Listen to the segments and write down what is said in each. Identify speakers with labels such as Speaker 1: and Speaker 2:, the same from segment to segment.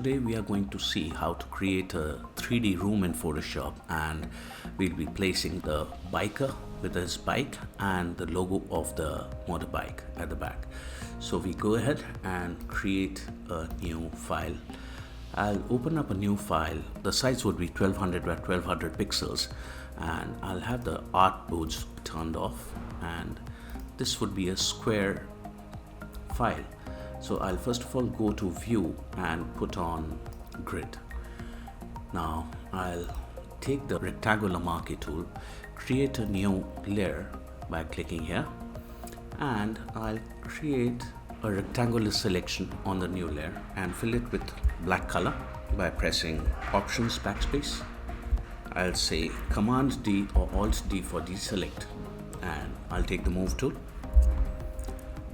Speaker 1: today we are going to see how to create a 3D room in Photoshop, and we'll be placing the biker with his bike and the logo of the motorbike at the back. So we go ahead and create a new file. I'll open up a new file. The size would be 1200 by 1200 pixels, and I'll have the art modes turned off, and this would be a square file. So I'll first of all go to view and put on grid. Now I'll take the rectangular marquee tool, create a new layer by clicking here, and I'll create a rectangular selection on the new layer and fill it with black color by pressing Options backspace. I'll say Command D or Alt D for deselect, and I'll take the move tool.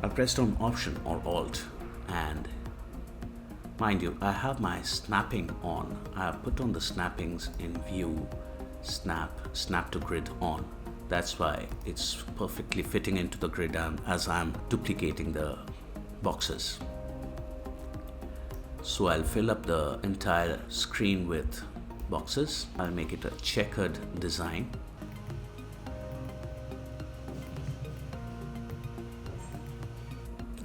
Speaker 1: I'll press down Option or Alt, and mind you, I have my snapping on. I have put on the snappings in view, snap to grid on. That's why it's perfectly fitting into the grid as I'm duplicating the boxes. So I'll fill up the entire screen with boxes. I'll make it a checkered design.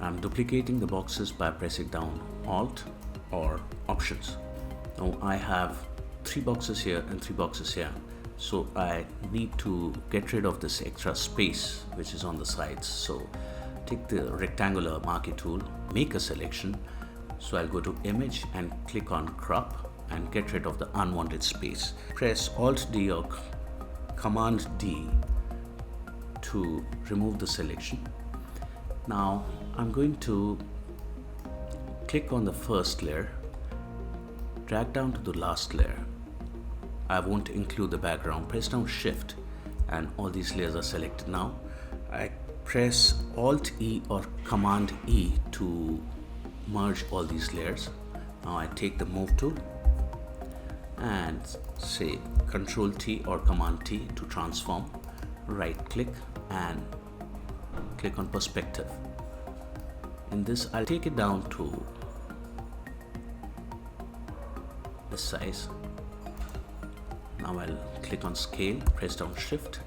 Speaker 1: I'm duplicating the boxes by pressing down Alt or Options. Now I have 3 boxes here and 3 boxes here, so I need to get rid of this extra space which is on the sides. So take the rectangular marquee tool, make a selection. So I'll go to Image and click on Crop and get rid of the unwanted space. Press Alt D or Command D to remove the selection. Now I'm going to click on the first layer, drag down to the last layer. I won't include the background. Press down Shift and all these layers are selected. Now I press Alt E or Command E to merge all these layers. Now I take the move tool and say Control T or Command T to transform. Right click and click on perspective. In this, I'll take it down to this size. Now I'll click on scale, press down Shift,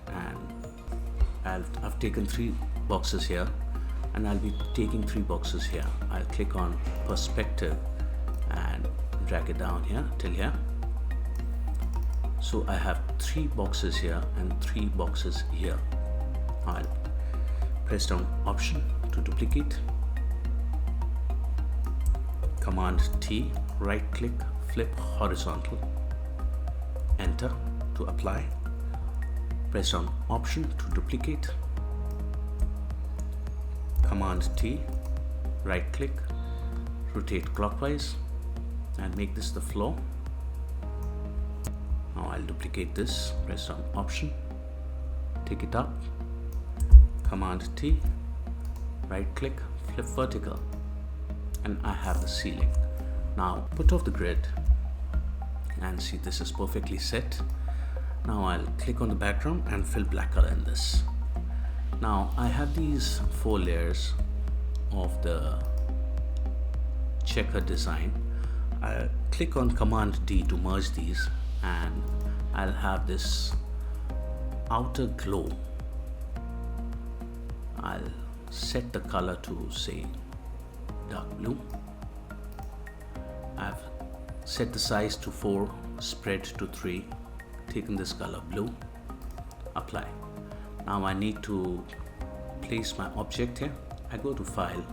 Speaker 1: and I've taken 3 boxes here, and I'll be taking 3 boxes here. I'll click on perspective and drag it down here till here. So I have 3 boxes here and 3 boxes here. I'll press down Option to duplicate, Command T, right click, flip horizontal, Enter to apply, press down Option to duplicate, Command T, right click, rotate clockwise and make this the floor. Now I'll duplicate this, press down Option, take it up, Command T, right click, flip vertical, and I have the ceiling. Now put off the grid and see this is perfectly set. Now I'll click on the background and fill black color in this. Now I have these 4 layers of the checker design. I'll click on Command D to merge these, and I'll have this outer glow. I'll set the color to say dark blue. I've set the size to 4, spread to 3, taken this color blue, apply. Now I need to place my object here. I go to File,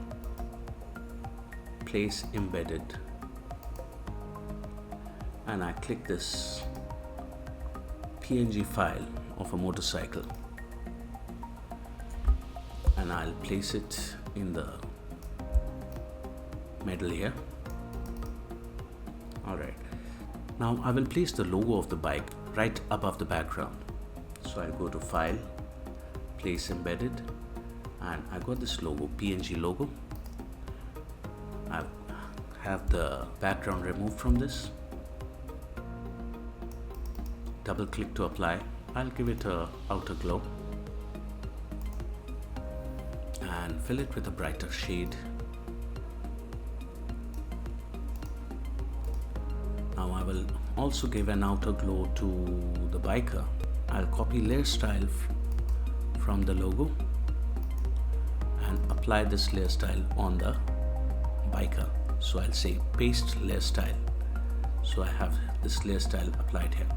Speaker 1: Place Embedded, and I click this PNG file of a motorcycle, and I'll place it in the middle here. Alright, now I will place the logo of the bike right above the background. So I'll go to File, Place Embedded, and I got this logo, PNG logo. I have the background removed from this. Double click to apply. I'll give it a outer glow and fill it with a brighter shade. will also give an outer glow to the biker. I'll copy layer style from the logo and apply this layer style on the biker. So I'll say paste layer style. So I have this layer style applied here.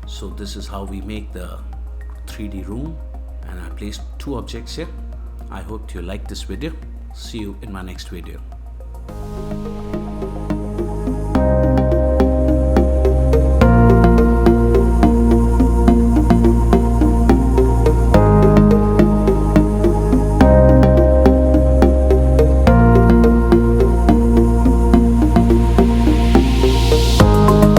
Speaker 1: So this is how we make the 3D room, and I placed 2 objects here. I hope you like this video. See you in my next video.